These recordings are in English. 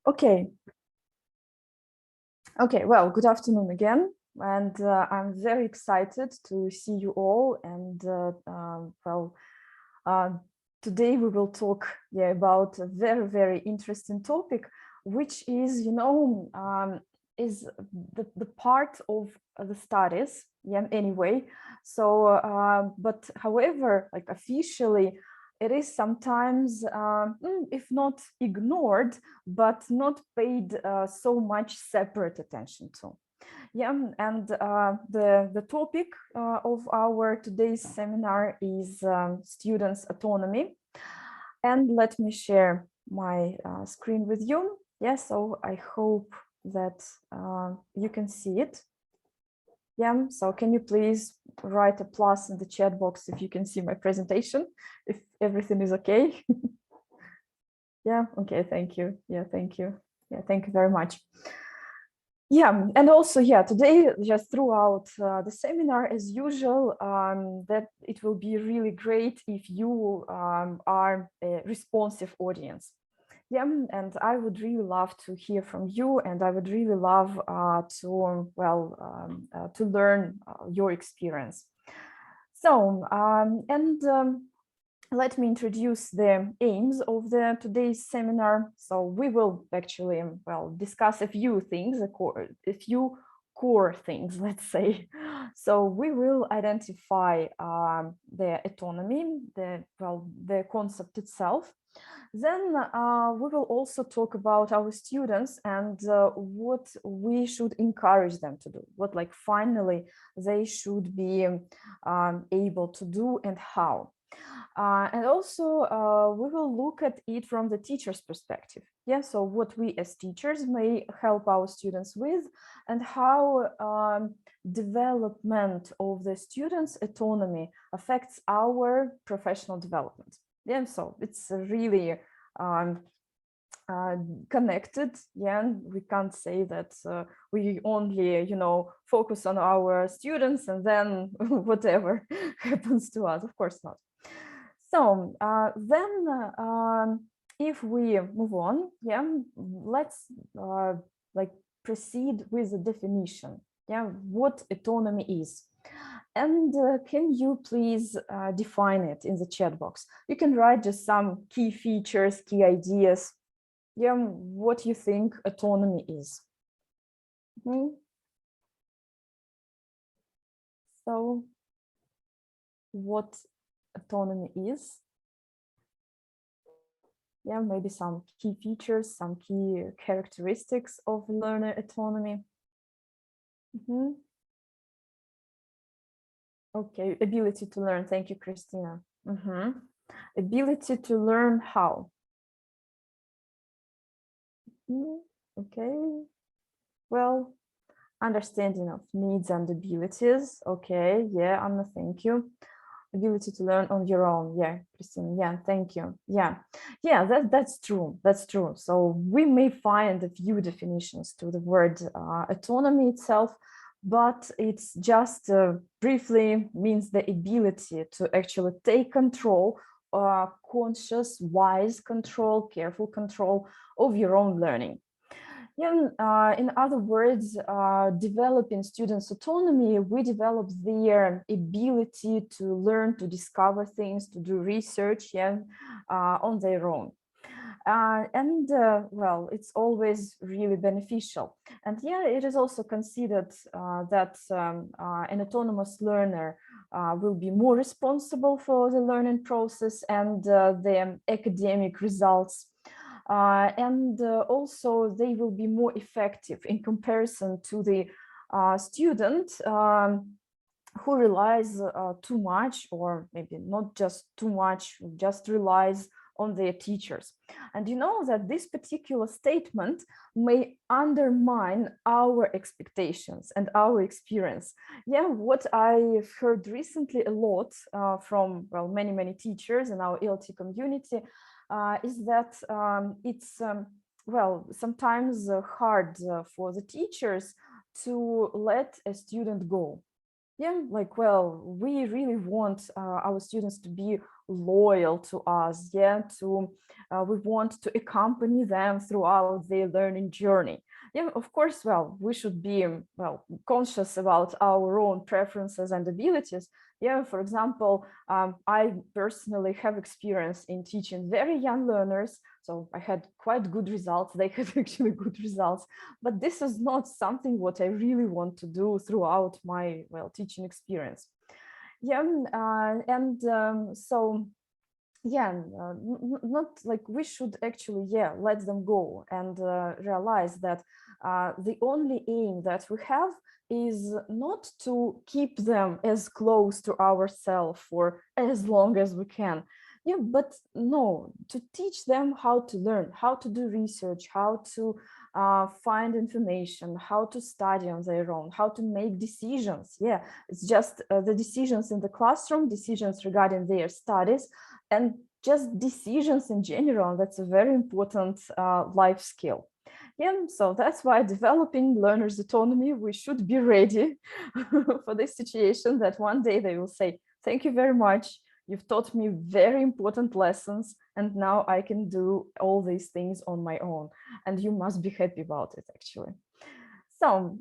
Okay. Okay, well, good afternoon again. And I'm very excited to see you all. And today we will talk about a very, very interesting topic, which is, is the part of the studies, anyway. So, but however, like officially, it is sometimes, if not ignored, but not paid so much separate attention to. Yeah, and the topic of our today's seminar is students' autonomy. And let me share my screen with you. Yeah, so I hope that you can see it. Yeah, so can you please write a plus in the chat box if you can see my presentation, if everything is okay? Yeah, okay, thank you. Yeah, thank you. Yeah, thank you very much. Yeah, and also, yeah, today, just throughout the seminar, as usual, that it will be really great if you are a responsive audience. Yeah, and I would really love to hear from you, and I would really love to learn your experience. So, let me introduce the aims of today's seminar. So we will actually, discuss a few things, a few core things, let's say. So we will identify the autonomy, the concept itself. Then we will also talk about our students and what we should encourage them to do, what finally they should be able to do and how. And also we will look at it from the teacher's perspective. Yeah, so what we as teachers may help our students with, and how development of the students' autonomy affects our professional development. Yeah, so it's really connected. Yeah, we can't say that we only, focus on our students and then whatever happens to us. Of course not. So then if we move on, yeah, let's proceed with the definition. Yeah, what autonomy is. And can you please define it in the chat box? You can write just some key features, key ideas. Yeah, what you think autonomy is. So what autonomy is? Yeah, maybe some key features, some key characteristics of learner autonomy. Okay, ability to learn. Thank you, Christina. Ability to learn how? Okay, well, understanding of needs and abilities. Okay, yeah, Anna, thank you. Ability to learn on your own. Yeah, Christina, yeah, thank you. Yeah, that's true. That's true. So we may find a few definitions to the word autonomy itself, but it's just briefly means the ability to actually take control, conscious, wise control, careful control of your own learning. In other words, developing students' autonomy, we develop their ability to learn, to discover things, to do research on their own. Well, it's always really beneficial. And yeah, it is also considered that an autonomous learner will be more responsible for the learning process and the academic results. And also they will be more effective in comparison to the student who relies too much, or maybe not just too much, just relies on their teachers. And you know that this particular statement may undermine our expectations and our experience. Yeah, what I've heard recently a lot from, well, many teachers in our ELT community is that it's, well, sometimes hard for the teachers to let a student go. Yeah, like, well, we really want our students to be loyal to us. Yeah, we want to accompany them throughout their learning journey. Yeah, of course, well, we should be well conscious about our own preferences and abilities. Yeah, for example, I personally have experience in teaching very young learners, so I had quite good results. They had actually good results, but this is not something what I really want to do throughout my, well, teaching experience. Yeah, so yeah, not like we should actually, yeah, let them go and realize that the only aim that we have is not to keep them as close to ourselves for as long as we can. Yeah, but no, to teach them how to learn, how to do research, how to find information, how to study on their own, how to make decisions. Yeah, it's just the decisions in the classroom, decisions regarding their studies, and just decisions in general. That's a very important life skill. Yeah, so that's why developing learners' autonomy, we should be ready for this situation that one day they will say, thank you very much. You've taught me very important lessons, and now I can do all these things on my own. And you must be happy about it, actually. So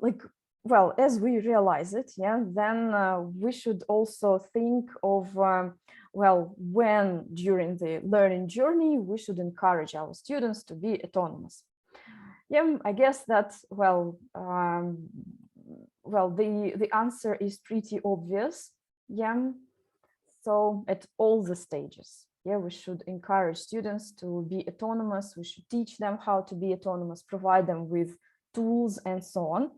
like, well, as we realize it, yeah, then we should also think of, well, when during the learning journey, we should encourage our students to be autonomous. Yeah, I guess that, well, the answer is pretty obvious. Yeah, so at all the stages, yeah, we should encourage students to be autonomous. We should teach them how to be autonomous, provide them with tools and so on.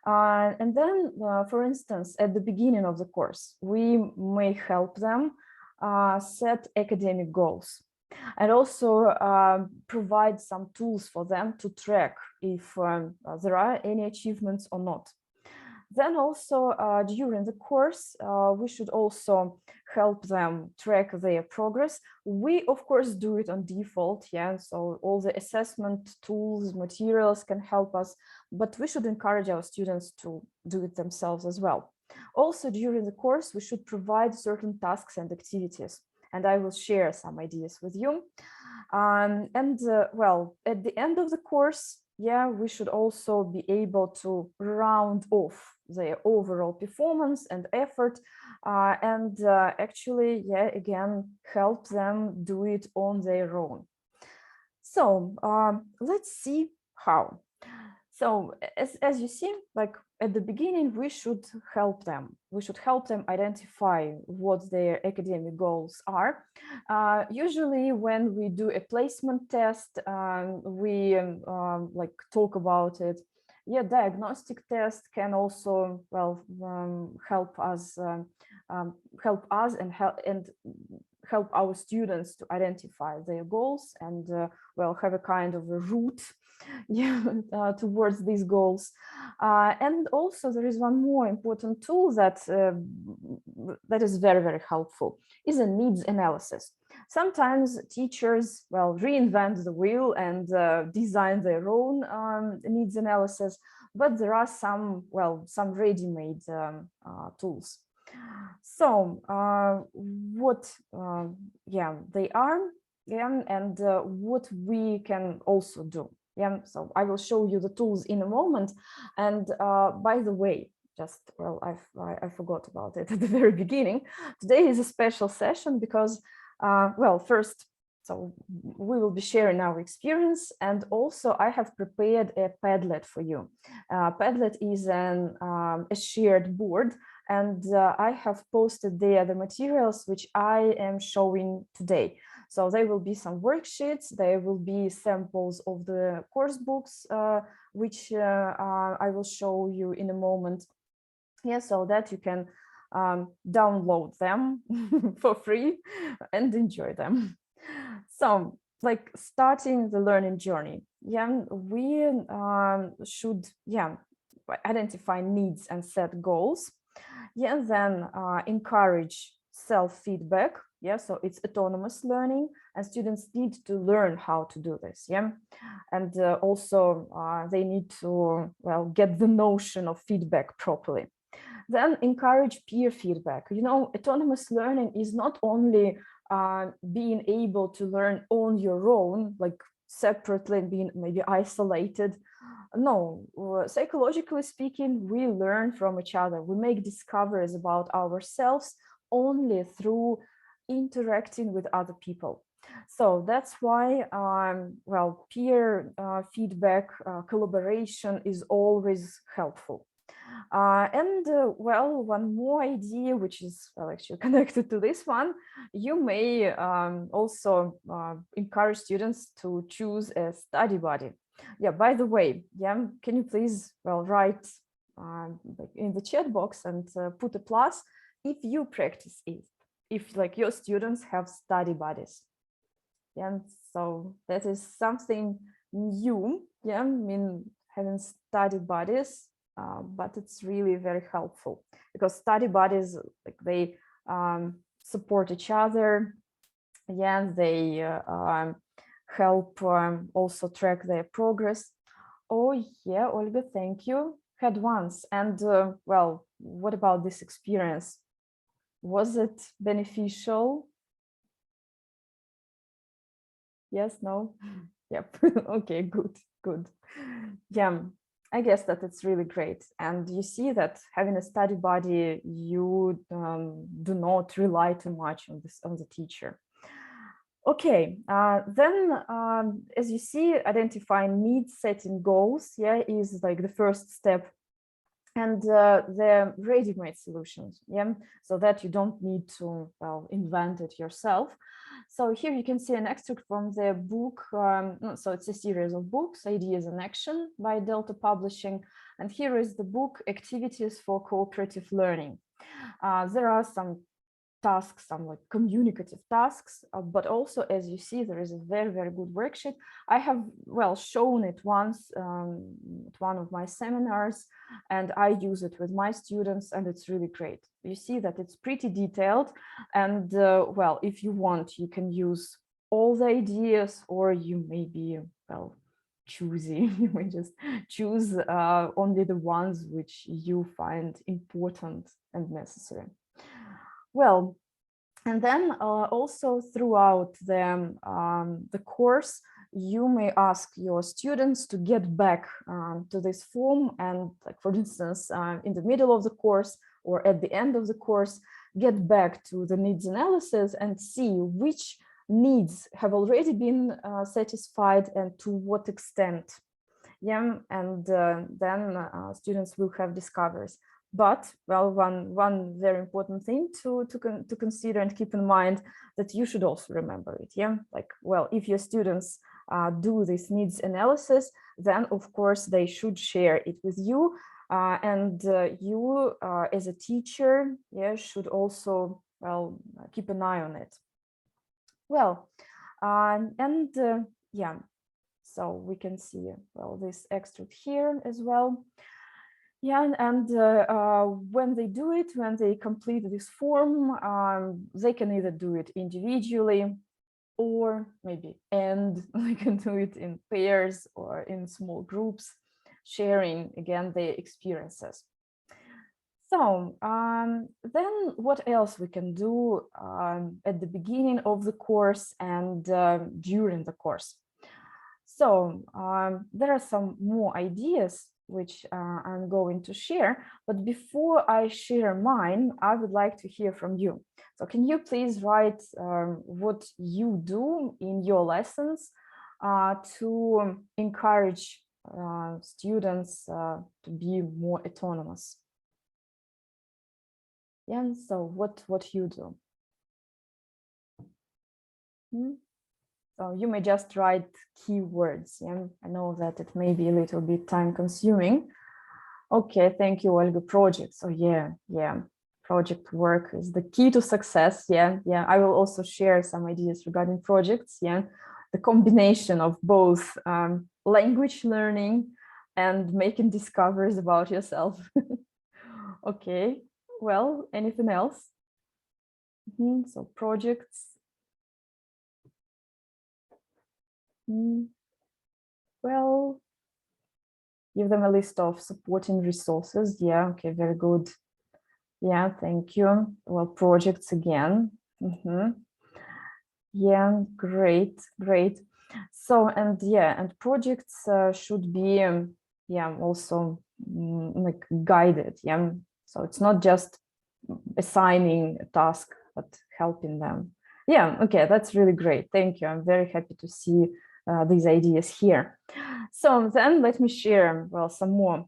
And then, for instance, at the beginning of the course, we may help them set academic goals, and also provide some tools for them to track if there are any achievements or not. Then also during the course, we should also help them track their progress. We, of course, do it on default, yeah, so all the assessment tools, materials can help us, but we should encourage our students to do it themselves as well. Also, during the course, we should provide certain tasks and activities, and I will share some ideas with you. Well, at the end of the course, yeah, we should also be able to round off their overall performance and effort, actually, yeah, again, help them do it on their own. So let's see how. So as you see, like at the beginning, we should help them. We should help them identify what their academic goals are. Usually when we do a placement test, we like talk about it. Yeah, diagnostic test can also, well, help us and help our students to identify their goals and well, have a kind of a route, yeah, towards these goals. And also there is one more important tool that that is very, very helpful, is a needs analysis. Sometimes teachers, well, reinvent the wheel and design their own needs analysis, but there are some, well, some ready-made tools. So what, yeah, they are, yeah, and what we can also do. Yeah, so I will show you the tools in a moment. And by the way, just, well, I forgot about it at the very beginning. Today is a special session because, well, first, so we will be sharing our experience, and also I have prepared a Padlet for you. Padlet is a shared board, and I have posted there the materials which I am showing today. So there will be some worksheets, there will be samples of the course books, which I will show you in a moment. Yeah, so that you can download them for free and enjoy them. So, like, starting the learning journey, yeah, we should, yeah, identify needs and set goals. Yeah, then encourage self-feedback. Yeah, so it's autonomous learning, and students need to learn how to do this. Yeah, and also they need to, well, get the notion of feedback properly. Then encourage peer feedback. You know, autonomous learning is not only being able to learn on your own, like separately, being maybe isolated. No, psychologically speaking, we learn from each other. We make discoveries about ourselves only through interacting with other people. So that's why, well, peer feedback, collaboration is always helpful. Well, one more idea, which is, well, actually connected to this one, you may also encourage students to choose a study buddy. Yeah, by the way, yeah, can you please, well, write in the chat box and put a plus if you practice it, if like your students have study buddies. Yeah, so that is something new. Yeah, I mean, having study buddies, but it's really very helpful because study buddies, like, they support each other. Yeah, they help also track their progress. Oh yeah, Olga, thank you. Had once. And well, what about this experience? Was it beneficial? Yes, no? Yep. Okay, good. Yeah, I guess that it's really great. And you see that having a study buddy, you do not rely too much on the teacher. Okay, then as you see, identifying needs, setting goals, yeah, is like the first step. And the ready-made solutions, yeah, so that you don't need to, well, invent it yourself. So here you can see an extract from the book. So it's a series of books, Ideas in Action by Delta Publishing. And here is the book, Activities for Cooperative Learning. There are some tasks, some like communicative tasks, but also, as you see, there is a very, very good worksheet. I have, well, shown it once at one of my seminars, and I use it with my students, and it's really great. You see that it's pretty detailed, and well, if you want, you can use all the ideas, or you may be, well, choosy. You may just choose only the ones which you find important and necessary. Well, and then also throughout the course, you may ask your students to get back to this form, and, like, for instance, in the middle of the course or at the end of the course, get back to the needs analysis and see which needs have already been satisfied and to what extent. Yeah, and then students will have discoveries. But, well, one very important thing to consider and keep in mind, that you should also remember it. Yeah, like, well, if your students do this needs analysis, then of course they should share it with you, and you as a teacher, yeah, should also, well, keep an eye on it. Well, and yeah, so we can see, well, this extract here as well. Yeah, and when they do it, when they complete this form, they can either do it individually, or maybe they can do it in pairs or in small groups, sharing again their experiences. So then what else we can do at the beginning of the course and during the course? So there are some more ideas which I'm going to share, but before I share mine, I would like to hear from you. So can you please write what you do in your lessons to encourage students to be more autonomous? Yeah, so what you do? So you may just write keywords. Yeah, I know that it may be a little bit time consuming. Okay, thank you, Olga. Project. So yeah, project work is the key to success. Yeah, I will also share some ideas regarding projects. Yeah, the combination of both language learning and making discoveries about yourself. Okay, well, anything else? So projects. Well, give them a list of supporting resources. Yeah, okay, very good. Yeah, thank you. Well, projects again. Yeah, great, great. So, and yeah, and projects should be, yeah, also like guided. Yeah, so it's not just assigning a task, but helping them. Yeah, okay, that's really great. Thank you. I'm very happy to see these ideas here. So then let me share, well, some more,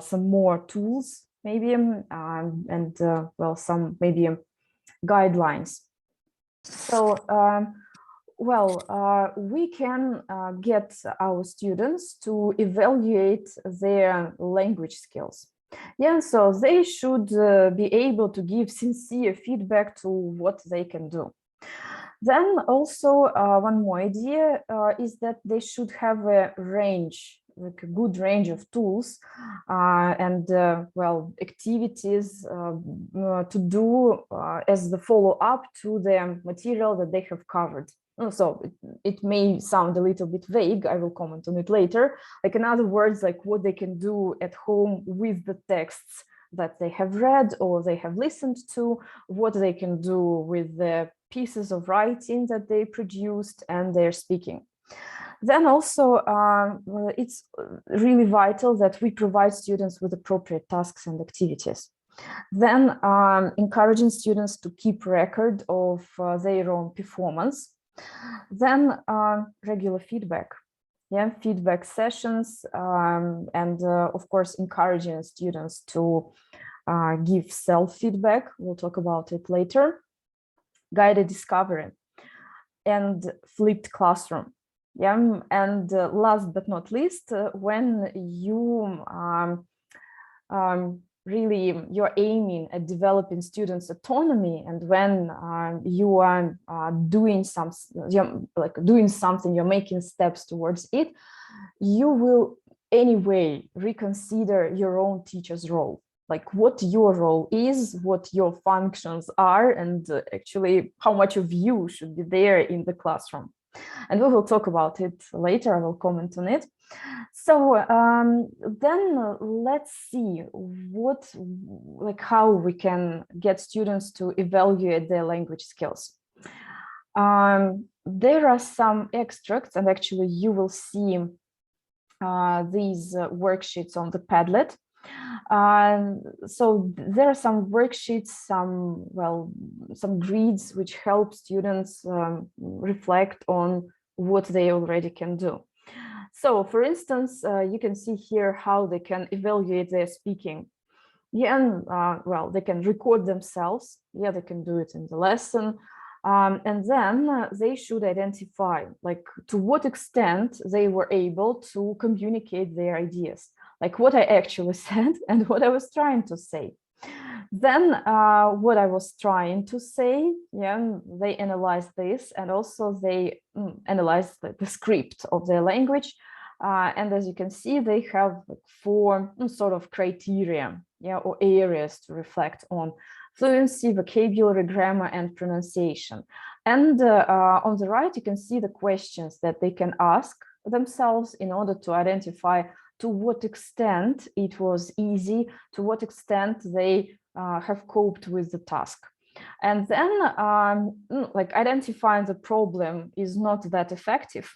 some more tools maybe, and well, some maybe guidelines. So, we can get our students to evaluate their language skills. Yeah, so they should be able to give sincere feedback to what they can do. Then also one more idea is that they should have a range, like a good range of tools and well, activities to do as the follow-up to the material that they have covered. So it may sound a little bit vague. I will comment on it later. Like, in other words, like what they can do at home with the texts that they have read or they have listened to, what they can do with the pieces of writing that they produced and their speaking. Then also, it's really vital that we provide students with appropriate tasks and activities. Then encouraging students to keep record of their own performance. Then regular feedback. Yeah, feedback sessions, and of course, encouraging students to give self-feedback. We'll talk about it later. Guided discovery and flipped classroom. Yeah, and last but not least, when you really you're aiming at developing students' autonomy, and when you are doing something, you're making steps towards it, you will anyway reconsider your own teacher's role, like what your role is, what your functions are, and actually how much of you should be there in the classroom. And we will talk about it later. I will comment on it. So then let's see how we can get students to evaluate their language skills. There are some extracts, and actually you will see these worksheets on the Padlet. So there are some worksheets, some grids which help students reflect on what they already can do. So, for instance, you can see here how they can evaluate their speaking. Yeah, and, they can record themselves. Yeah, they can do it in the lesson. And then they should identify, like, to what extent they were able to communicate their ideas, like what I actually said and what I was trying to say. Then what I was trying to say, yeah, they analyzed this, and also they analyzed the script of their language. And as you can see, they have like 4 sort of criteria, yeah, or areas to reflect on: fluency, vocabulary, grammar, and pronunciation. And on the right, you can see the questions that they can ask themselves in order to identify to what extent it was easy, to what extent they have coped with the task. And then like identifying the problem is not that effective,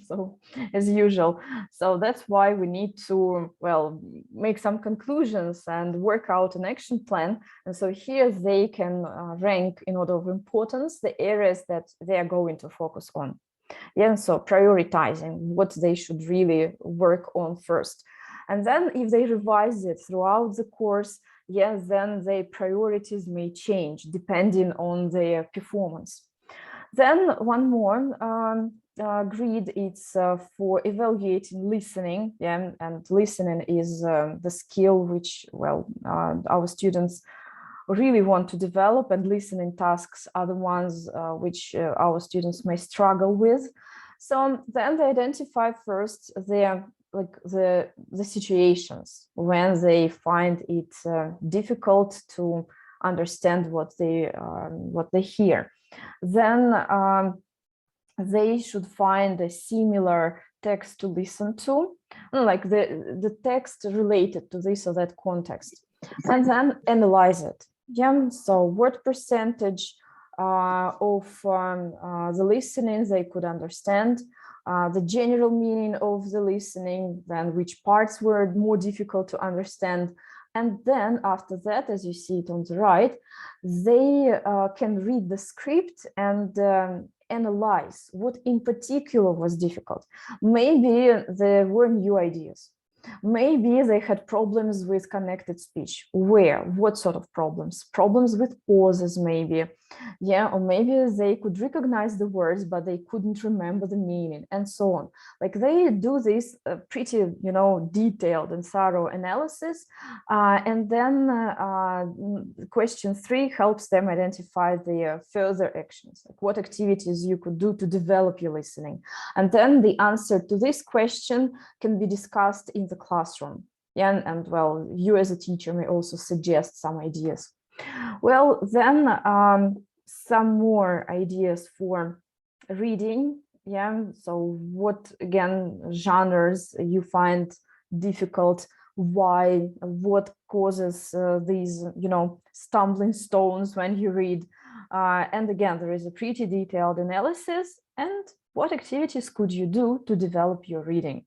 so as usual. So that's why we need to, well, make some conclusions and work out an action plan. And so here they can rank in order of importance the areas that they are going to focus on. Yeah, so prioritizing what they should really work on first. And then if they revise it throughout the course, yes, then their priorities may change depending on their performance. Then one more grid, it's for evaluating listening. Yeah, and listening is the skill which, well, our students really want to develop, and listening tasks are the ones which our students may struggle with. So then they identify first their the situations when they find it difficult to understand what they hear. Then they should find a similar text to listen to, like the text related to this or that context, and then analyze it. Yeah, so what percentage of the listening they could understand, the general meaning of the listening, then which parts were more difficult to understand. And then after that, as you see it on the right, they can read the script and analyze what in particular was difficult. Maybe there were new ideas. Maybe they had problems with connected speech. Where? What sort of problems? Problems with pauses, maybe. Yeah, or maybe they could recognize the words, but they couldn't remember the meaning, and so on. Like they do this pretty, detailed and thorough analysis. And then question 3 helps them identify the further actions, like what activities you could do to develop your listening. And then the answer to this question can be discussed in the classroom. Yeah, and well, you as a teacher may also suggest some ideas. Well, then some more ideas for reading. Yeah, so what, again, genres you find difficult, why, what causes these, stumbling stones when you read. And again, there is a pretty detailed analysis. And what activities could you do to develop your reading?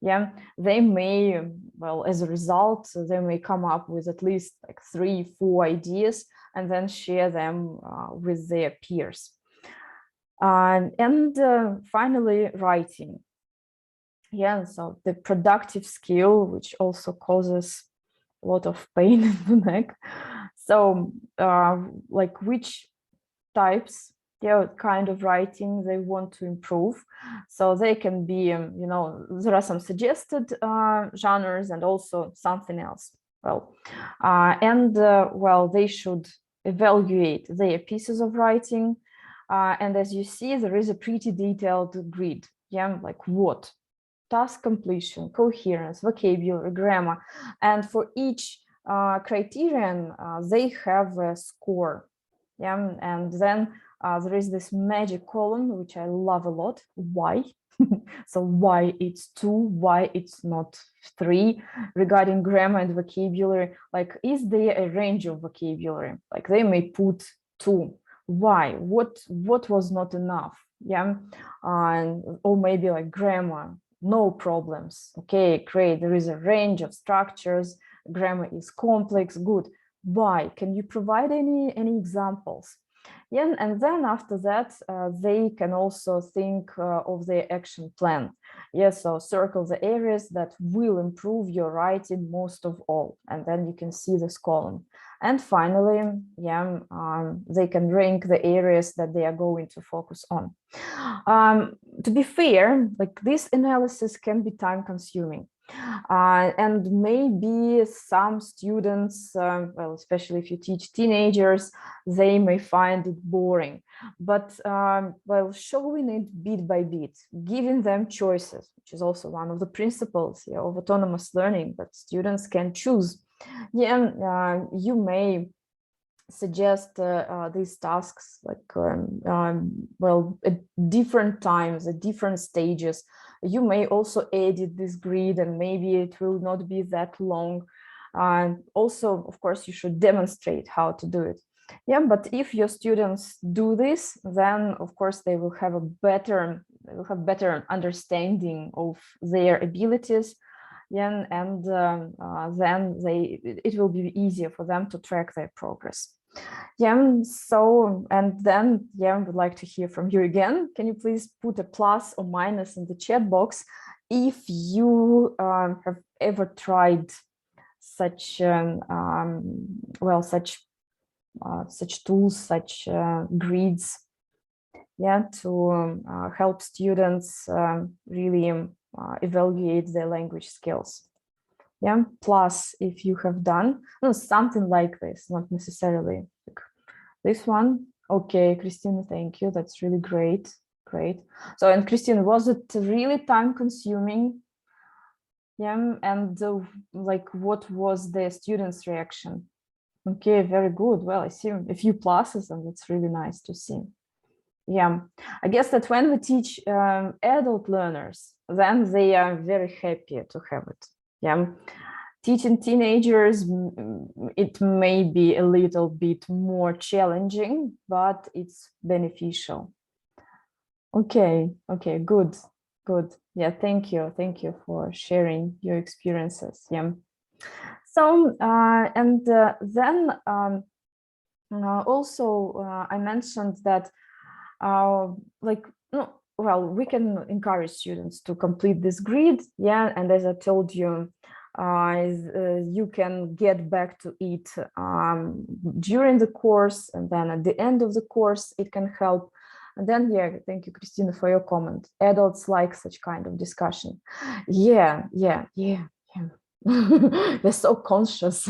Yeah, they may, well, as a result, they may come up with at least like 3-4 ideas and then share them with their peers. And finally, writing. Yeah, so the productive skill, which also causes a lot of pain in the neck. So like which types, kind of writing they want to improve. So they can be, there are some suggested genres and also something else. Well, well, they should evaluate their pieces of writing. And as you see, there is a pretty detailed grid. Yeah, like what? Task completion, coherence, vocabulary, grammar. And for each criterion, they have a score. Yeah, and then there is this magic column, which I love a lot. Why? So why it's 2, why it's not 3? Regarding grammar and vocabulary, like, is there a range of vocabulary? Like they may put 2. Why? What was not enough? Yeah, or maybe like grammar, no problems. Okay, great. There is a range of structures. Grammar is complex. Good. Why? Can you provide any examples? Yeah, and then after that, they can also think of their action plan. Yes, so circle the areas that will improve your writing most of all, and then you can see this column. And finally, yeah, they can rank the areas that they are going to focus on. To be fair, like this analysis can be time consuming. And maybe some students, well, especially if you teach teenagers, they may find it boring. But well, showing it bit by bit, giving them choices, which is also one of the principles of autonomous learning, that students can choose. Yeah, you may suggest these tasks like well, at different times, at different stages. You may also edit this grid and maybe it will not be that long. Also, of course, you should demonstrate how to do it. Yeah, but if your students do this, then of course they will have a better understanding of their abilities. Yeah, and then it will be easier for them to track their progress. Yeah, so, and then, yeah, I would like to hear from you again. Can you please put a plus or minus in the chat box if you have ever tried such, well, such tools, such grids, yeah, to help students really evaluate their language skills. Yeah, plus if you have done something like this, not necessarily like this one. Okay, Christine, thank you. That's really great. Great. So, and Christine, was it really time consuming? Yeah, and like, what was the students' reaction? Okay, very good. Well, I see a few pluses, and that's really nice to see. Yeah, I guess that when we teach adult learners, then they are very happy to have it. Yeah, teaching teenagers, it may be a little bit more challenging, but it's beneficial. Okay, good. Yeah, thank you for sharing your experiences. Yeah. So then also I mentioned that well, we can encourage students to complete this grid. Yeah, and as I told you, you can get back to it during the course, and then at the end of the course it can help. And then, yeah, thank you, Christina, for your comment. Adults like such kind of discussion. Yeah. They're so conscious.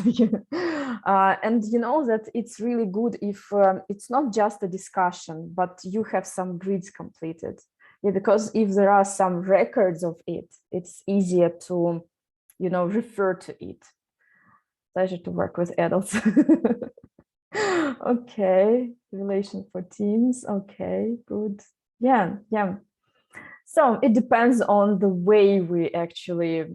And you know that it's really good if it's not just a discussion, but you have some grids completed. Yeah, because if there are some records of it, it's easier to, you know, refer to it. Pleasure to work with adults. Okay, relation for teams. Okay, good. Yeah. So it depends on the way we actually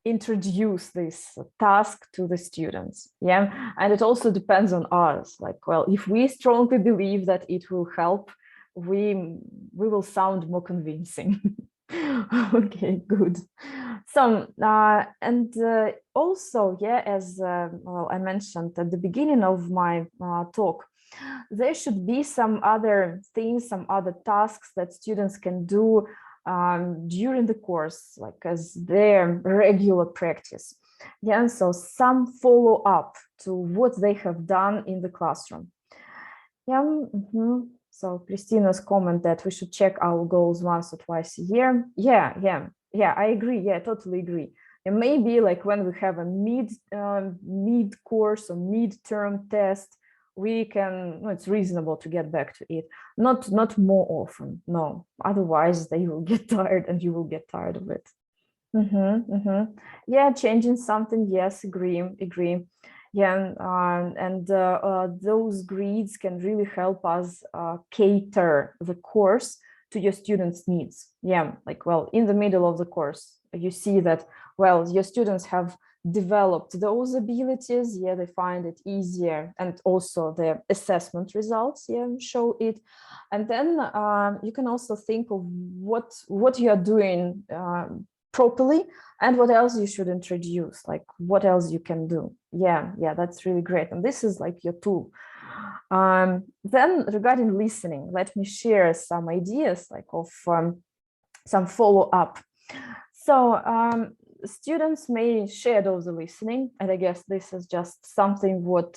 introduce this task to the students. Yeah, and it also depends on us. Like, well, if we strongly believe that it will help, we will sound more convincing. Okay, good. So also, yeah, as well, I mentioned at the beginning of my talk, there should be some other things, some other tasks that students can do during the course, like as their regular practice. Yeah, so some follow up to what they have done in the classroom. Yeah. So Christina's comment that we should check our goals once or twice a year. Yeah, I agree. Yeah, I totally agree. And maybe like when we have a mid course or mid-term test, we can, it's reasonable to get back to it. Not more often, no. Otherwise they will get tired and you will get tired of it. Yeah, changing something, yes, agree. Yeah, and those grids can really help us cater the course to your students' needs. Yeah, like, well, in the middle of the course, you see that, well, your students have developed those abilities. Yeah, they find it easier, and also the assessment results, yeah, show it. And then you can also think of what you are doing properly and what else you should introduce, like what else you can do. Yeah, that's really great. And this is like your tool. Then regarding listening, let me share some ideas like of some follow-up. So students may shadow the listening, and I guess this is just something what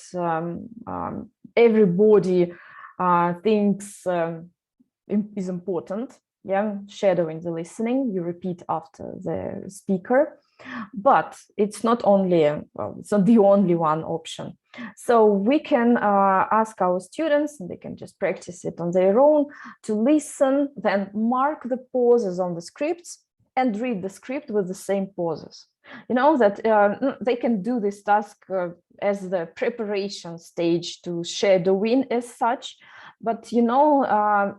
everybody thinks is important. Yeah, shadowing the listening, you repeat after the speaker, but it's not only, well, it's not the only one option. So we can ask our students, and they can just practice it on their own, to listen, then mark the pauses on the scripts and read the script with the same pauses. You know that they can do this task as the preparation stage to shadowing as such. But, you know,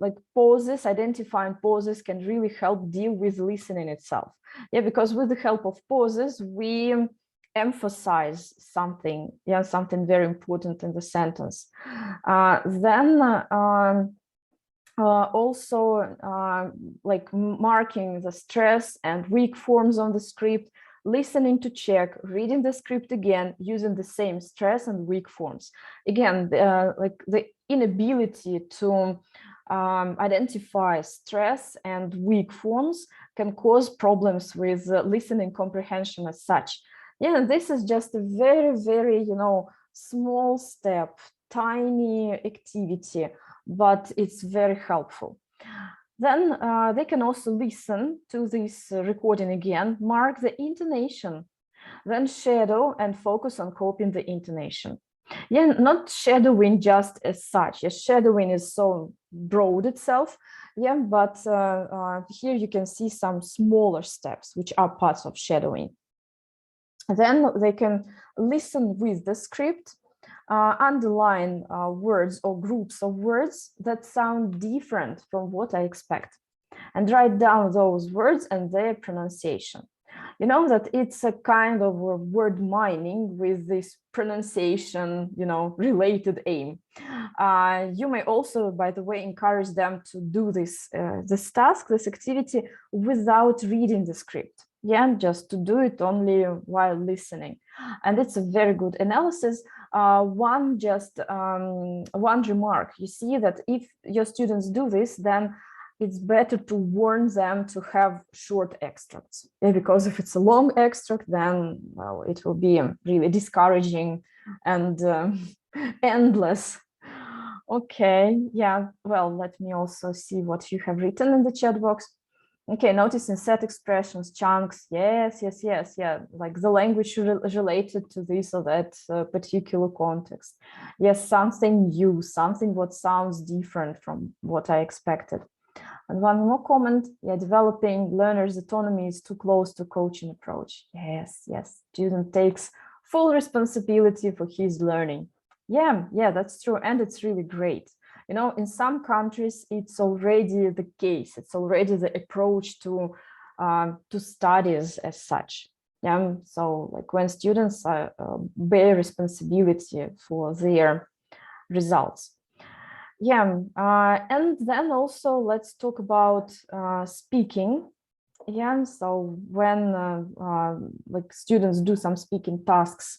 like pauses, identifying pauses can really help deal with listening itself. Yeah, because with the help of pauses, we emphasize something, yeah, something very important in the sentence. Then also like marking the stress and weak forms on the script, listening to check, reading the script again, using the same stress and weak forms. Again, like the inability to identify stress and weak forms can cause problems with listening comprehension as such. Yeah, this is just a very, very, you know, small step, tiny activity, but it's very helpful. Then they can also listen to this recording again, mark the intonation, then shadow and focus on copying the intonation. Yeah, not shadowing just as such. Yeah, shadowing is so broad itself. Yeah, but here you can see some smaller steps which are parts of shadowing. Then they can listen with the script, underline words or groups of words that sound different from what I expect, and write down those words and their pronunciation. You know that it's a kind of a word mining with this pronunciation, related aim. You may also, by the way, encourage them to do this task, this activity, without reading the script. Yeah, just to do it only while listening. And it's a very good analysis. One remark, you see that if your students do this, then it's better to warn them to have short extracts. Yeah, because if it's a long extract, then, well, it will be really discouraging and endless. Okay, yeah, well, let me also see what you have written in the chat box. Okay, notice in set expressions, chunks, yes, yeah, like the language related to this or that particular context. Yes, something new, something what sounds different from what I expected. And one more comment, yeah, developing learners' autonomy is too close to coaching approach. Yes, student takes full responsibility for his learning. Yeah, that's true, and it's really great. In some countries, it's already the case. It's already the approach to studies as such. Yeah, so like when students bear responsibility for their results. Yeah, and then also let's talk about speaking. Yeah, so when like students do some speaking tasks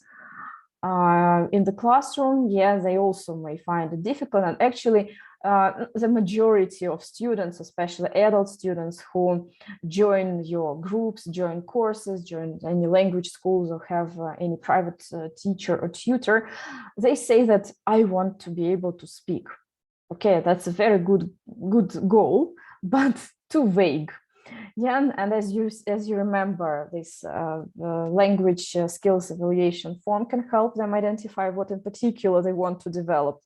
in the classroom, yeah, they also may find it difficult. And actually, the majority of students, especially adult students who join your groups, join courses, join any language schools, or have any private teacher or tutor, they say that I want to be able to speak. Okay, that's a very good goal, but too vague. Yeah, and as you remember, this language skills evaluation form can help them identify what in particular they want to develop.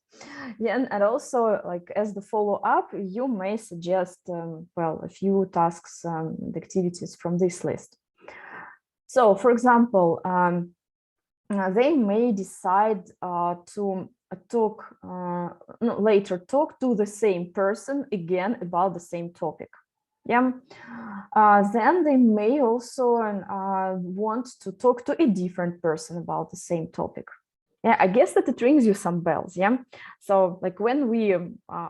Yeah, and also, like, as the follow-up, you may suggest well, a few tasks and activities from this list. So, for example, they may decide to later talk to the same person again about the same topic. Yeah, then they may also want to talk to a different person about the same topic. Yeah, I guess that it rings you some bells. Yeah, so like when we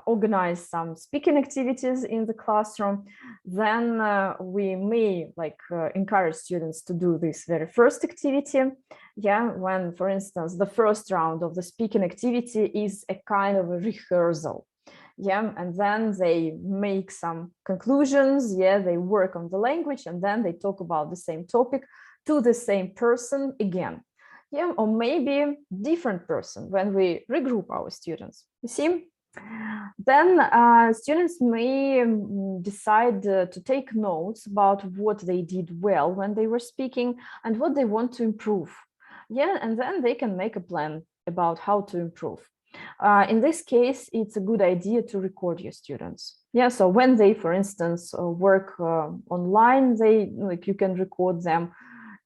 organize some speaking activities in the classroom, then we may encourage students to do this very first activity. Yeah, when, for instance, the first round of the speaking activity is a kind of a rehearsal. Yeah, and then they make some conclusions. Yeah, they work on the language, and then they talk about the same topic to the same person again. Yeah, or maybe different person when we regroup our students. You see, then students may decide to take notes about what they did well when they were speaking and what they want to improve. Yeah, and then they can make a plan about how to improve. In this case, it's a good idea to record your students. Yeah, so when they, for instance, work online, you can record them.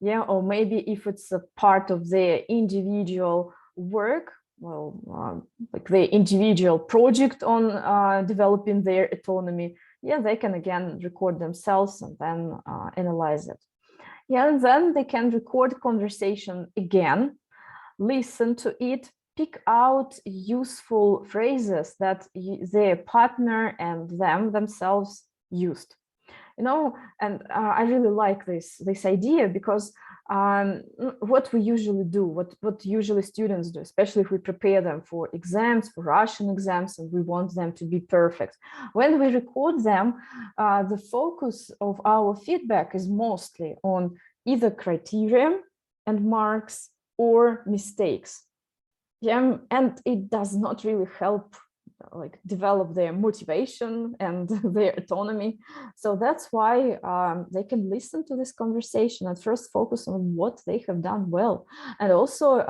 Yeah, or maybe if it's a part of their individual work, well, like their individual project on developing their autonomy, yeah, they can again record themselves and then analyze it. Yeah, and then they can record conversation again, listen to it, pick out useful phrases that their partner and themselves used. And I really like this idea, because what we usually do, what usually students do, especially if we prepare them for exams, for Russian exams, and we want them to be perfect. When we record them, the focus of our feedback is mostly on either criteria and marks or mistakes. Yeah, and it does not really help develop their motivation and their autonomy. So that's why they can listen to this conversation and first focus on what they have done well. And also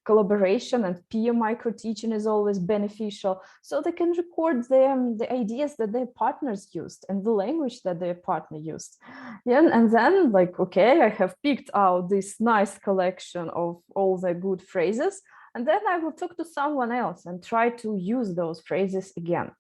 collaboration and peer micro teaching is always beneficial. So they can record the ideas that their partners used and the language that their partner used. Yeah, and then okay, I have picked out this nice collection of all the good phrases. and then I will talk to someone else and try to use those phrases again.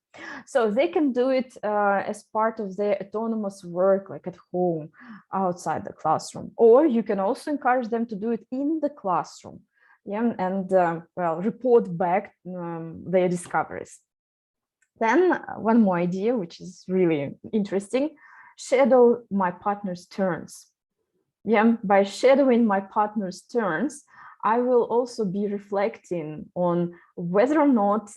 So they can do it as part of their autonomous work, like at home, outside the classroom, or you can also encourage them to do it in the classroom, yeah, and well, report back their discoveries. Then one more idea, which is really interesting: shadow my partner's turns. Yeah, by shadowing my partner's turns, I will also be reflecting on whether or not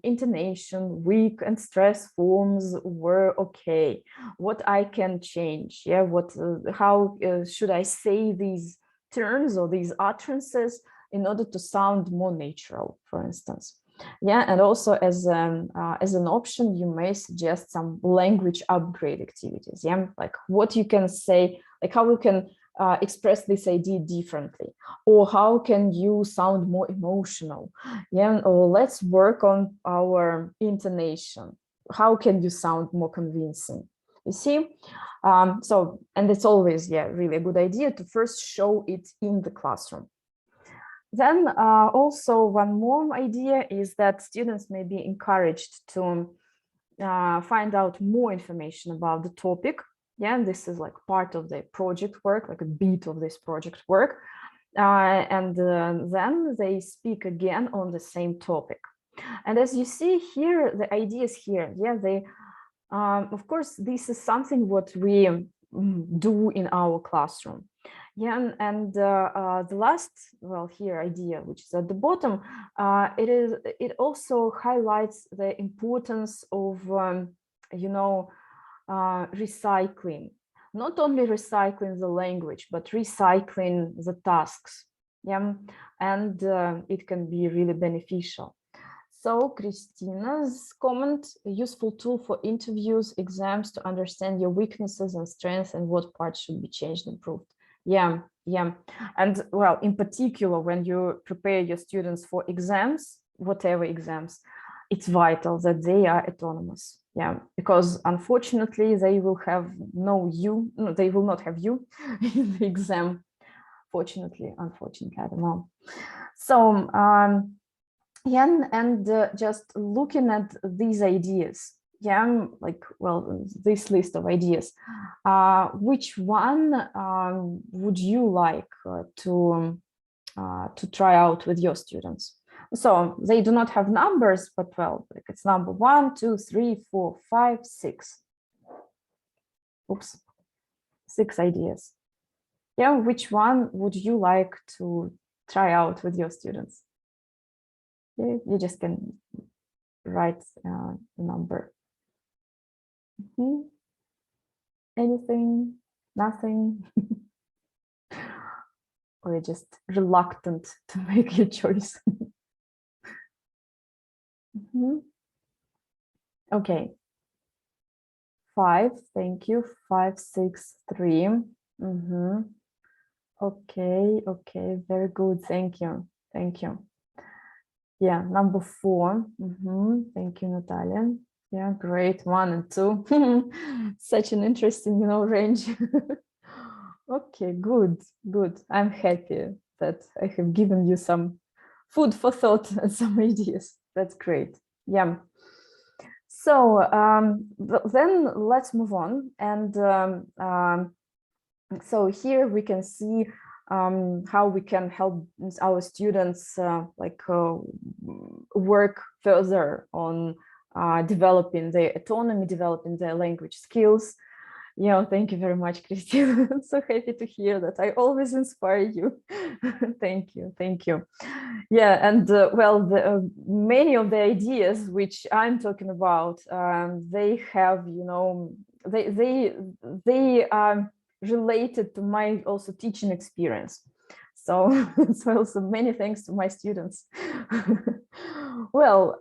intonation, weak and stress forms were okay, what I can change, yeah, how should I say these turns or these utterances in order to sound more natural, for instance. Yeah, and also as an option, you may suggest some language upgrade activities. Yeah, like what you can say, like how we can express this idea differently, or how can you sound more emotional? Yeah, or let's work on our intonation. How can you sound more convincing? You see, so, and it's always, yeah, really a good idea to first show it in the classroom. Then also one more idea is that students may be encouraged to find out more information about the topic. Yeah, and this is like part of the project work, like a bit of this project work. And then they speak again on the same topic. And as you see here, the ideas here, yeah, they, of course, this is something what we do in our classroom. Yeah, and the last, well, here idea, which is at the bottom, it also highlights the importance of, you know, recycling, not only recycling the language, but recycling the tasks. Yeah, and it can be really beneficial. So Christina's comment: a useful tool for interviews, exams, to understand your weaknesses and strengths and what parts should be changed and improved. Yeah, yeah. And well, in particular, when you prepare your students for exams, whatever exams, it's vital that they are autonomous. Yeah, because unfortunately, they will have they will not have you in the exam. Fortunately, unfortunately, I don't know. So, yeah, and just looking at these ideas, yeah, like, well, this list of ideas, which one would you like to try out with your students? So they do not have numbers, but well, like it's number 1, 2, 3, 4, 5, 6. Oops, 6 ideas. Yeah, which one would you like to try out with your students? Yeah, you just can write the number. Anything, nothing, or you're just reluctant to make your choice. Okay. 5, thank you. 5, 6, 3. Okay, okay, very good. Thank you. Thank you. Yeah, number 4. Thank you, Natalia. Yeah, great. 1 and 2. Such an interesting, you know, range. Okay, good, good. I'm happy that I have given you some food for thought and some ideas. That's great. Yeah. So then let's move on. And so here we can see how we can help our students work further on developing their autonomy, developing their language skills. Yeah, thank you very much, Christine. I'm so happy to hear that. I always inspire you. Thank you, thank you. Yeah, and well, many of the ideas which I'm talking about, they have, you know, they are related to my also teaching experience. So, so also many thanks to my students. Well,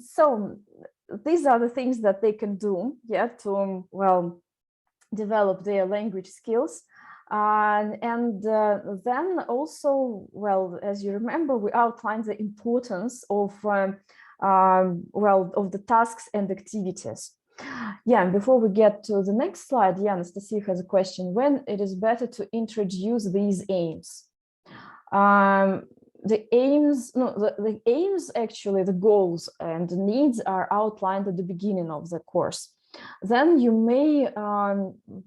so these are the things that they can do, yeah, to, well, develop their language skills. And then also, well, as you remember, we outlined the importance of, well, of the tasks and activities. Yeah, and before we get to the next slide, yeah, Anastasia has a question: when it is better to introduce these aims? the aims, no, the aims, actually, the goals and the needs are outlined at the beginning of the course. Then you may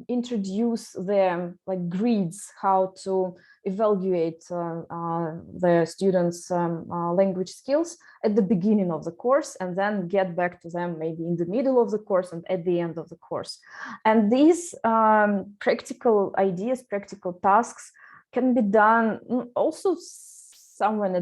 introduce the grids, how to evaluate the students' language skills at the beginning of the course, and then get back to them maybe in the middle of the course and at the end of the course. And these practical ideas, practical tasks can be done also somewhere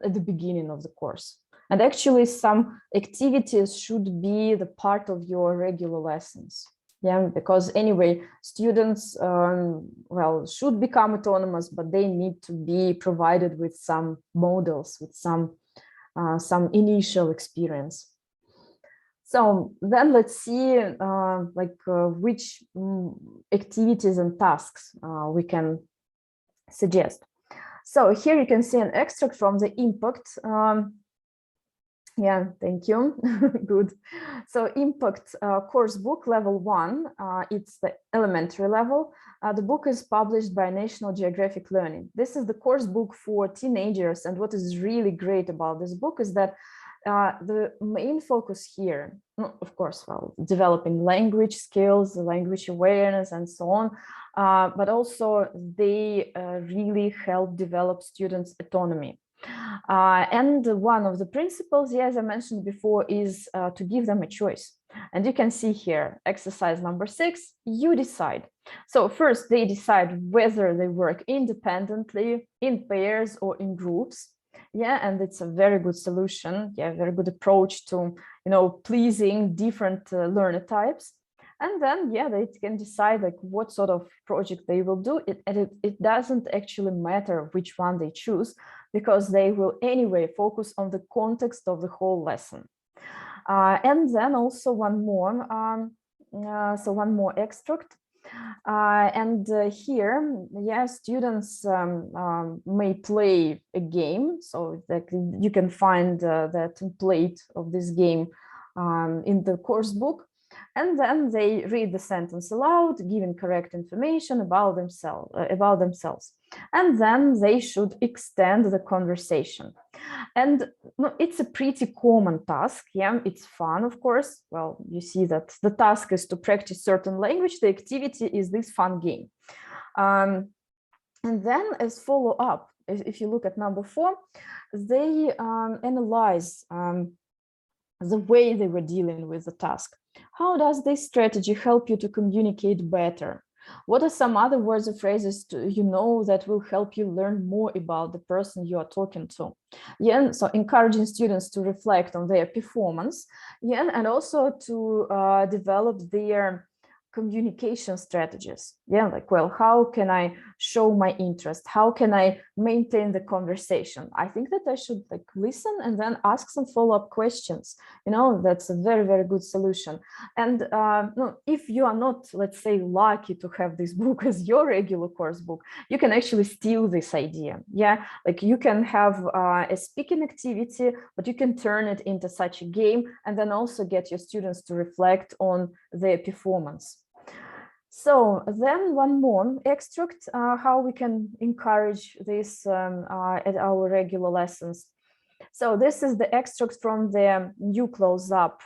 at the beginning of the course. And actually, some activities should be the part of your regular lessons. Yeah, because anyway, students, well, should become autonomous, but they need to be provided with some models, with some initial experience. So then let's see which activities and tasks we can suggest. So here you can see an extract from the impact. Yeah, thank you. Good. So impact course book level 1, it's the elementary level. The book is published by National Geographic Learning. This is the course book for teenagers. And what is really great about this book is that the main focus here, of course, well, developing language skills, language awareness, and so on, but also they really help develop students' autonomy. And one of the principles, yeah, as I mentioned before, is to give them a choice. And you can see here, exercise number 6, you decide. So first they decide whether they work independently, in pairs, or in groups. Yeah, and it's a very good solution. Yeah, very good approach to, pleasing different learner types. And then, yeah, they can decide what sort of project they will do. It doesn't actually matter which one they choose, because they will anyway focus on the context of the whole lesson. And then also one more, one more extract. Here, yeah, students may play a game, so that you can find the template of this game in the course book. And then they read the sentence aloud, giving correct information about themselves. And then they should extend the conversation. And it's a pretty common task. Yeah, it's fun, of course. Well, you see that the task is to practice certain language. The activity is this fun game. And then as follow-up, if you look at number 4, they analyze the way they were dealing with the task. How does this strategy help you to communicate better? What are some other words or phrases that will help you learn more about the person you are talking to? Yeah, so encouraging students to reflect on their performance, yeah, and also to develop their communication strategies. Yeah, how can I show my interest? How can I maintain the conversation? I think that I should listen and then ask some follow-up questions. That's a very, very good solution. And if you are not, let's say, lucky to have this book as your regular course book, you can actually steal this idea. Yeah, you can have a speaking activity, but you can turn it into such a game, and then also get your students to reflect on their performance. So then one more extract, how we can encourage this at our regular lessons. So this is the extract from the new close-up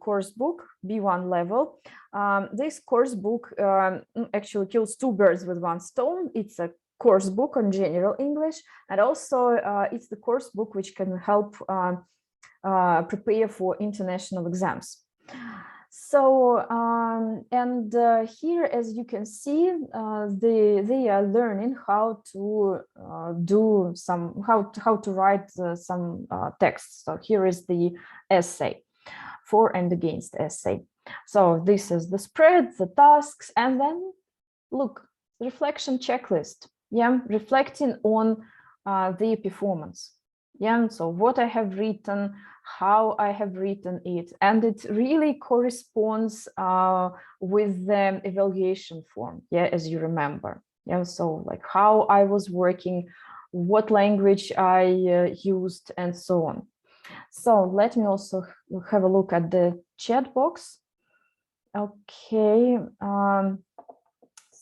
course book, B1 level. This course book actually kills 2 birds with 1 stone. It's a course book on general English, and also it's the course book which can help prepare for international exams. So, here, as you can see, they are learning how to how to write some text. So here is the essay, for and against essay. So this is the spread, the tasks, and then look, reflection checklist. Yeah, reflecting on their performance. Yeah, so what I have written, how I have written it, and it really corresponds with the evaluation form. Yeah, as you remember. Yeah, so how I was working, what language I used, and so on. So let me also have a look at the chat box. Okay.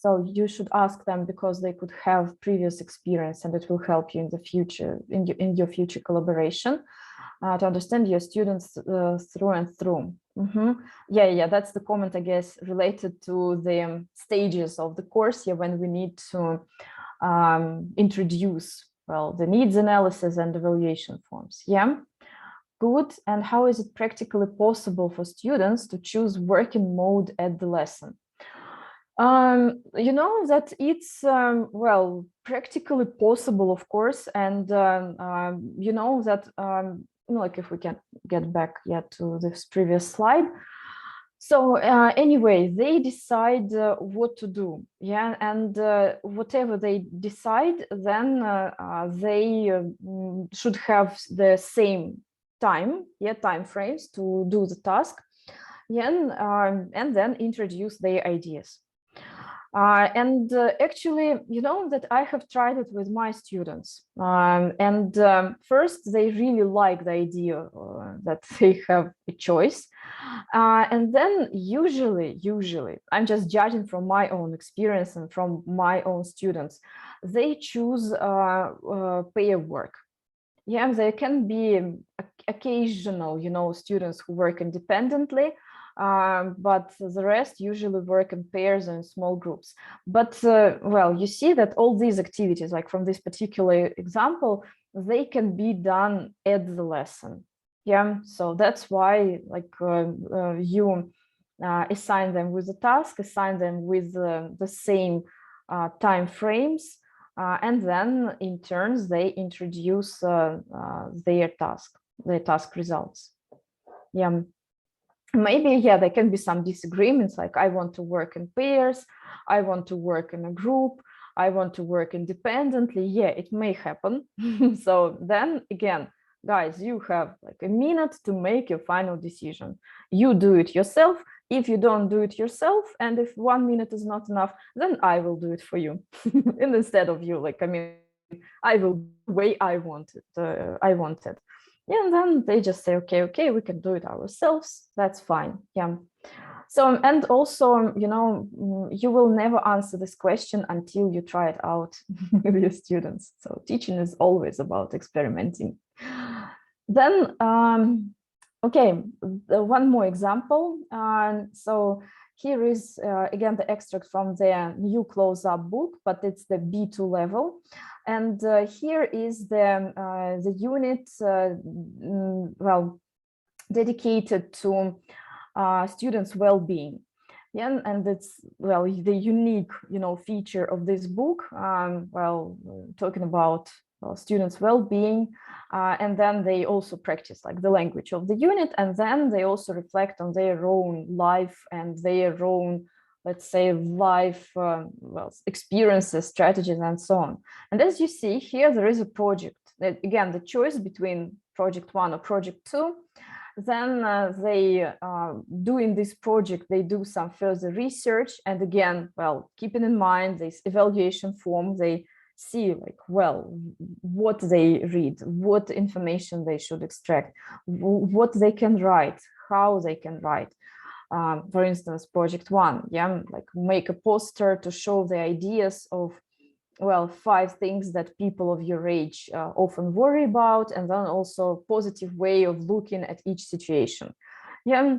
So you should ask them because they could have previous experience, and it will help you in the future, in your future collaboration, to understand your students through and through. Yeah, that's the comment, I guess, related to the stages of the course, when we need to introduce, well, the needs analysis and evaluation forms. Good. And how is it practically possible for students to choose working mode at the lesson? You know that it's, well, practically possible, of course. And you know that, like, if we can get back to this previous slide. So anyway, they decide what to do, and whatever they decide, then they should have the same time frames to do the task, and then introduce their ideas. And actually, you know that I have tried it with my students, and first they really like the idea that they have a choice, and then usually I'm just judging from my own experience and from my own students, they choose pair work. There can be occasional, you know, students who work independently, but the rest usually work in pairs and small groups. But well, you see that all these activities, like from this particular example, they can be done at the lesson. So that's why, like, you assign them with a task, assign them with the same time frames, and then in turns they introduce their task results. Maybe there can be some disagreements, like I want to work in pairs, I want to work in a group, I want to work independently. It may happen. So then again, guys, you have like a minute to make your final decision. You do it yourself. If you don't do it yourself, and if 1 minute is not enough, then I will do it for you. And instead of you, like, I mean, I will do the way I want it. And then they just say, okay, we can do it ourselves. That's fine. So, and also, you know, you will never answer this question until you try it out with your students. So teaching is always about experimenting. Then, okay, one more example. So here is, again, the extract from the new close-up book, but it's the B2 level. And here is the unit, well, dedicated to students' well-being. And it's, well, the unique, you know, feature of this book, well, talking about students' well-being, and then they also practice like the language of the unit, and then they also reflect on their own life and their own, let's say, life well, experiences, strategies, and so on. And as you see here, there is a project. Again, the choice between project 1 or project 2. Then they do in this project, they do some further research. And again, well, keeping in mind this evaluation form, they see, like, well, what they read, what information they should extract, what they can write, how they can write. For instance, project 1, like make a poster to show the ideas of, well, 5 things that people of your age often worry about, and then also positive way of looking at each situation.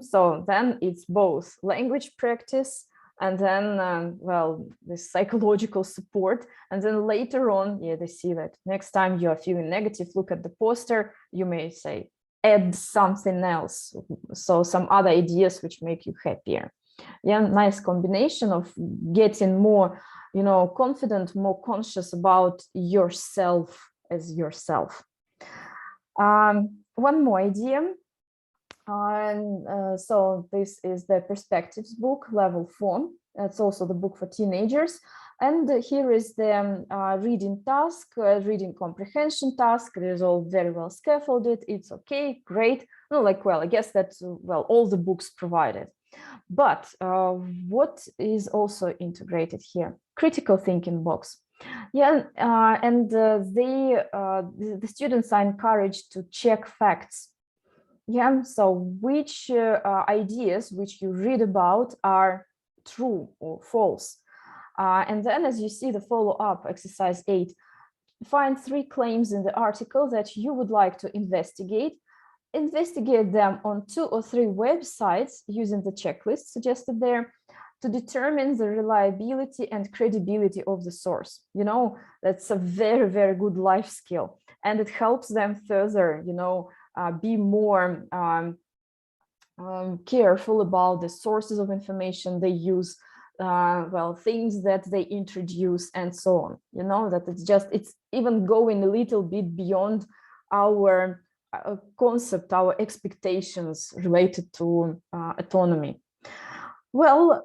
So then it's both language practice and then, well, this psychological support. And then later on, they see that next time you are feeling negative, look at the poster, you may say, add something else. So some other ideas which make you happier. Nice combination of getting more, you know, confident, more conscious about yourself as yourself. One more idea. So this is the perspectives book, level 4. It's also the book for teenagers. And here is the reading task, reading comprehension task. It is all very well scaffolded. It's okay, great. No, like, well, I guess that's, well, all the books provided. But what is also integrated here? Critical thinking box. And the students are encouraged to check facts. So which ideas which you read about are true or false? And then, as you see, the follow-up exercise 8, find 3 claims in the article that you would like to investigate. Investigate them on 2 or 3 websites using the checklist suggested there to determine the reliability and credibility of the source. You know, that's a very, very good life skill, and it helps them further, you know, be more careful about the sources of information they use, well, things that they introduce, and so on. You know, that it's even going a little bit beyond our concept, our expectations related to autonomy. Well,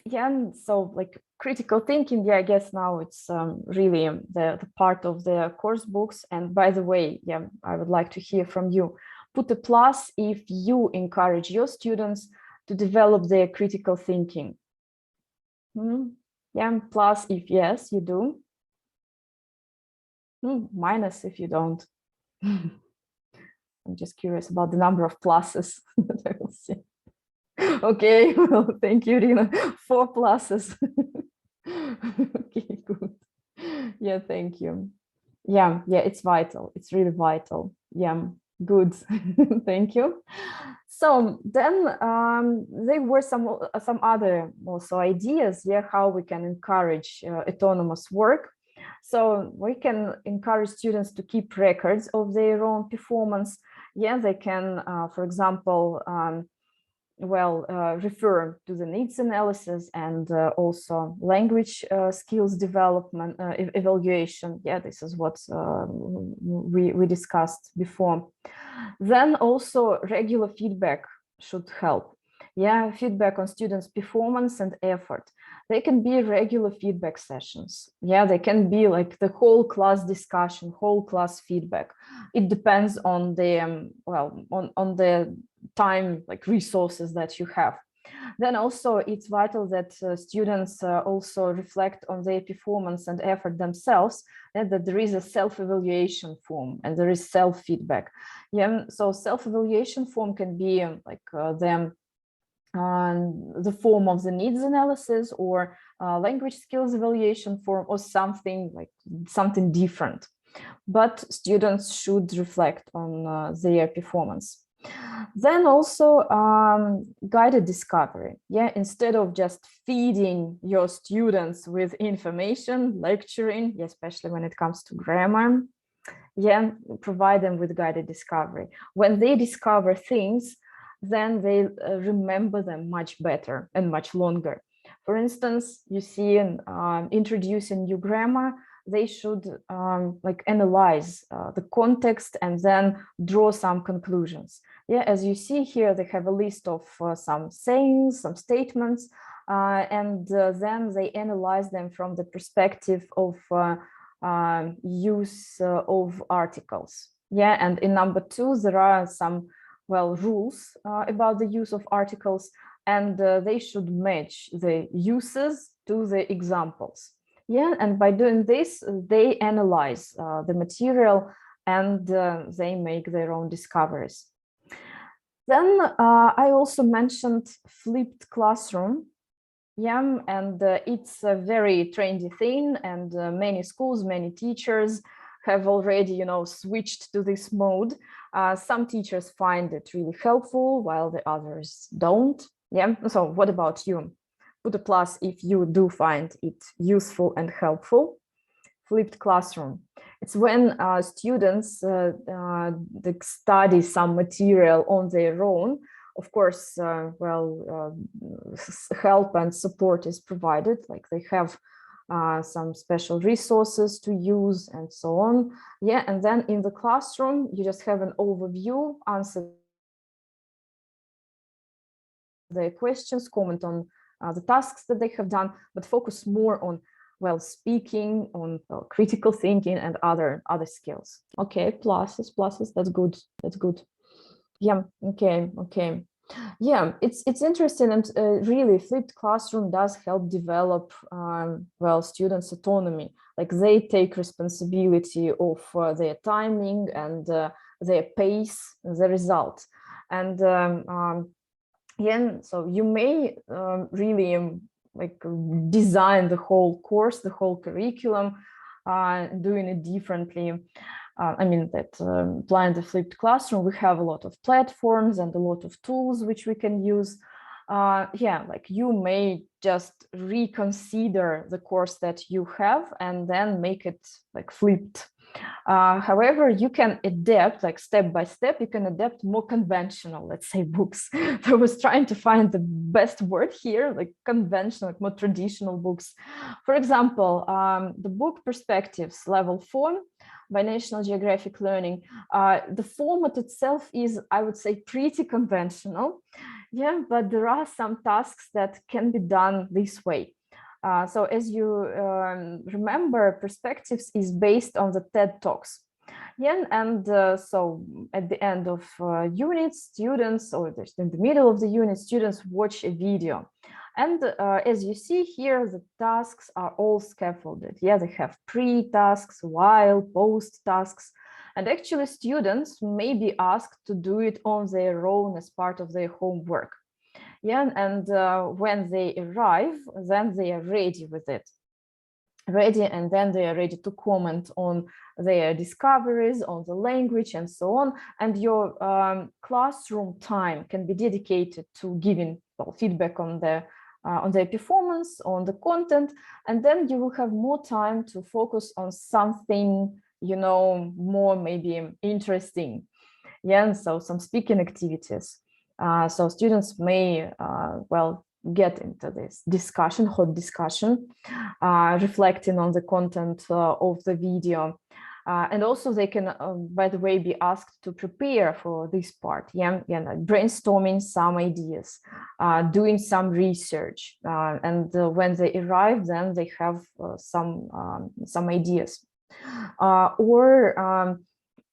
yeah, so like critical thinking, yeah, I guess now it's really the part of the course books. And by the way, yeah, I would like to hear from you. Put a plus if you encourage your students to develop their critical thinking. Yeah, plus if yes, you do. Minus if you don't. I'm just curious about the number of pluses that I will see. Okay, well, thank you, Rina. 4 pluses. Okay, good. Yeah, thank you. Yeah, it's vital. It's really vital. Yeah, good. Thank you. So then there were some other also ideas, yeah, how we can encourage autonomous work. So we can encourage students to keep records of their own performance. Yeah, they can, for example, refer to the needs analysis and also language skills development evaluation. Yeah, this is what we discussed before. Then also regular feedback should help. Yeah, feedback on students' performance and effort. They can be regular feedback sessions. Yeah, they can be like the whole class discussion, whole class feedback. It depends on the on the time, like resources that you have. Then also it's vital that students also reflect on their performance and effort themselves, and that there is a self-evaluation form and there is self-feedback. Yeah, so self-evaluation form can be like the form of the needs analysis or language skills evaluation form, or something different. But students should reflect on their performance. Then also guided discovery. Yeah, instead of just feeding your students with information, lecturing, especially when it comes to grammar, yeah, provide them with guided discovery. When they discover things, then they remember them much better and much longer. For instance, you see introducing new grammar, they should analyze the context and then draw some conclusions. Yeah, as you see here, they have a list of some sayings, some statements, and then they analyze them from the perspective of use of articles. Yeah, and in number 2, there are some rules about the use of articles, and they should match the uses to the examples. Yeah, and by doing this, they analyze the material and they make their own discoveries. Then I also mentioned flipped classroom. Yeah, and it's a very trendy thing, and many schools, many teachers have already, switched to this mode. Some teachers find it really helpful, while the others don't. Yeah, so what about you? Put a plus if you do find it useful and helpful. Flipped classroom. It's when students study some material on their own. Of course, help and support is provided, like they have some special resources to use and so on. Yeah, and then in the classroom, you just have an overview, answer the questions, comment on the tasks that they have done, but focus more on speaking, on critical thinking and other skills. Okay, pluses, that's good. Yeah, okay. Yeah, it's interesting, and really flipped classroom does help develop students' autonomy. Like they take responsibility of their timing and their pace, the result. And Yeah, so you may really like design the whole course, the whole curriculum, doing it differently. I mean that applying the flipped classroom, we have a lot of platforms and a lot of tools which we can use. Yeah, like you may just reconsider the course that you have and then make it like flipped. However, you can adapt like step by step, you can adapt more conventional, let's say, books. I was trying to find the best word here, like conventional, like more traditional books. For example, the book Perspectives, Level 4 by National Geographic Learning. The format itself is, I would say, pretty conventional. Yeah, but there are some tasks that can be done this way. So as you remember, Perspectives is based on the TED Talks. Yeah, and so at the end of units, students, or in the middle of the unit, students watch a video. And as you see here, the tasks are all scaffolded. Yeah, they have pre-tasks, while, post-tasks. And actually, students may be asked to do it on their own as part of their homework. Yeah, and when they arrive, then they are ready with it. And then they are ready to comment on their discoveries, on the language, and so on. And your classroom time can be dedicated to giving feedback on their performance, on the content, and then you will have more time to focus on something, you know, more maybe interesting. Yeah, and so some speaking activities. So students may, well, get into this discussion, hot discussion, reflecting on the content of the video. And also they can, by the way, be asked to prepare for this part, yeah, like brainstorming some ideas, doing some research. And when they arrive, then they have some ideas. Or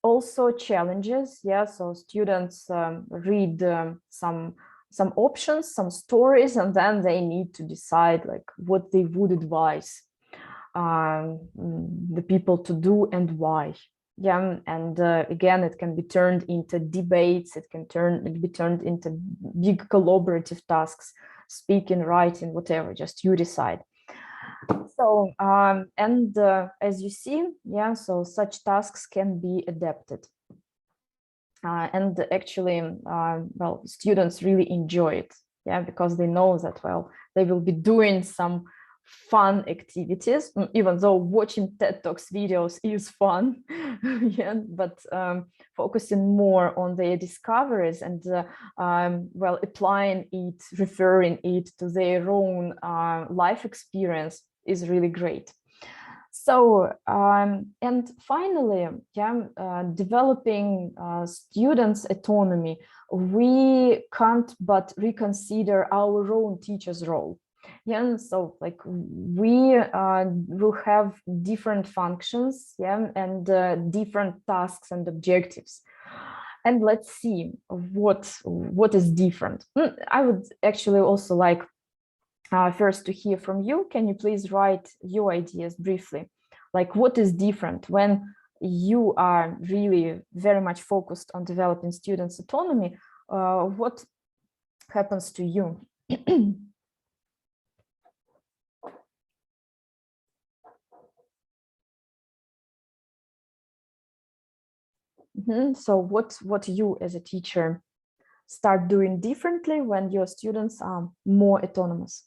also challenges, yeah, so students read some options, some stories, and then they need to decide like what they would advise the people to do and why. Yeah, and again, it can be turned into debates, it can be turned into big collaborative tasks, speaking, writing, whatever, just you decide. So, and as you see, yeah, so such tasks can be adapted. And actually, well, students really enjoy it, yeah, because they know that, well, they will be doing some fun activities, even though watching TED Talks videos is fun, yeah, but focusing more on their discoveries and, well, applying it, referring it to their own life experience is really great. So, and finally, yeah, developing students' autonomy, we can't but reconsider our own teacher's role. Yeah, so like we will have different functions, yeah, and different tasks and objectives. And let's see what is different. I would actually also like first to hear from you. Can you please write your ideas briefly? Like what is different when you are really very much focused on developing students' autonomy? What happens to you? So what you as a teacher start doing differently when your students are more autonomous?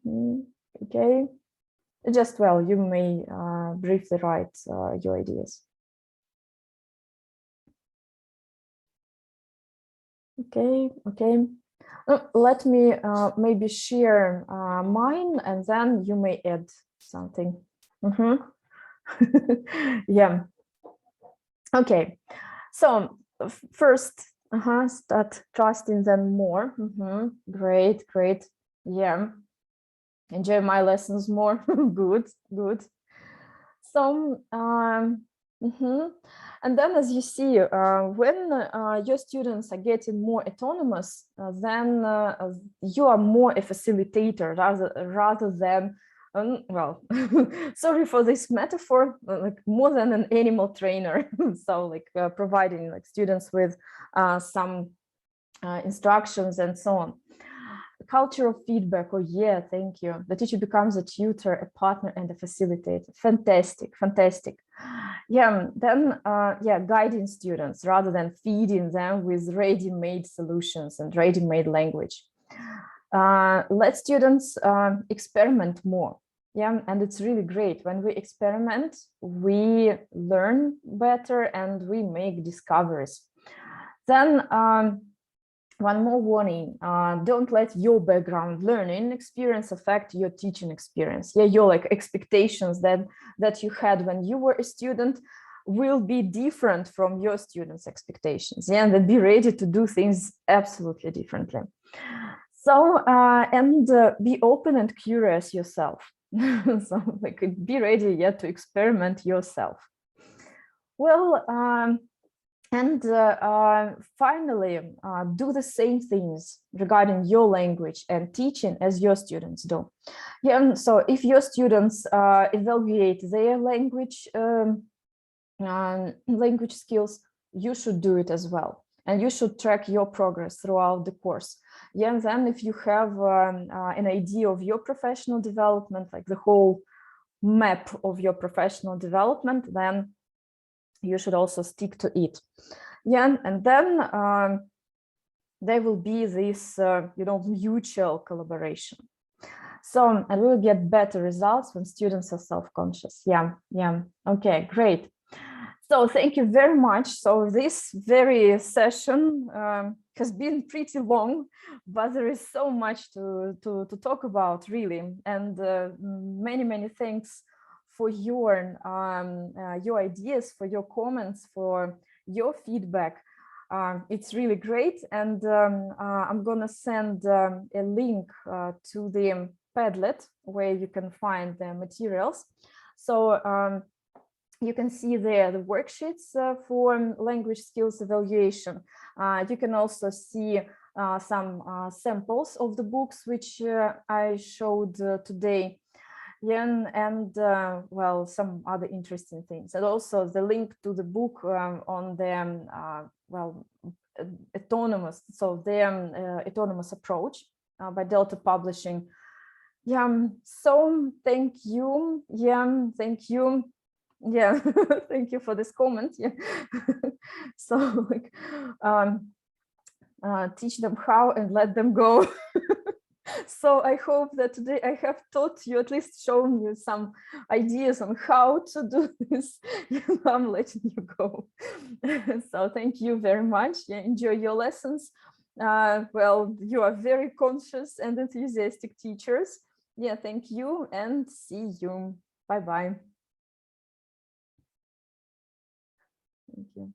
Okay, just, well, you may briefly write your ideas. Okay, okay. Let me maybe share mine, and then you may add something. Yeah. Okay. So first, start trusting them more. Great, great. Yeah. Enjoy my lessons more. Good, good. So, and then as you see, when your students are getting more autonomous, then you are more a facilitator rather than well, sorry for this metaphor, like more than an animal trainer. So like providing like students with some instructions and so on. Culture of feedback. Oh yeah, thank you. The teacher becomes a tutor, a partner, and a facilitator. Fantastic, fantastic. Yeah, then yeah, guiding students rather than feeding them with ready-made solutions and ready-made language. Let students experiment more. Yeah, and it's really great when we experiment, we learn better and we make discoveries. Then one more warning, don't let your background learning experience affect your teaching experience. Yeah, your like expectations that you had when you were a student will be different from your students' expectations. Yeah, and then be ready to do things absolutely differently. So, and be open and curious yourself. So like be ready yet to experiment yourself. Well, and finally, do the same things regarding your language and teaching as your students do. Yeah, so if your students evaluate their language skills, you should do it as well. And you should track your progress throughout the course. Yeah, and then if you have an idea of your professional development, like the whole map of your professional development, then you should also stick to it. Yeah, and then there will be this, you know, mutual collaboration. So, and we will get better results when students are self-conscious. Yeah, yeah. Okay, great. So thank you very much. So this very session has been pretty long, but there is so much to talk about, really. And many thanks for your ideas, for your comments, for your feedback. It's really great. And I'm gonna send a link to the Padlet where you can find the materials. So you can see there the worksheets for language skills evaluation. You can also see some samples of the books which I showed today. Yeah, and well, some other interesting things, and also the link to the book on the well, autonomous, so the autonomous approach by Delta Publishing. Yeah, so thank you. Yeah, thank you. Yeah, thank you for this comment. Yeah. So like teach them how and let them go. So I hope that today I have taught you, at least shown you some ideas on how to do this. I'm letting you go. So thank you very much. Yeah, enjoy your lessons. Well, you are very conscious and enthusiastic teachers. Yeah, thank you and see you. Bye-bye. Thank you.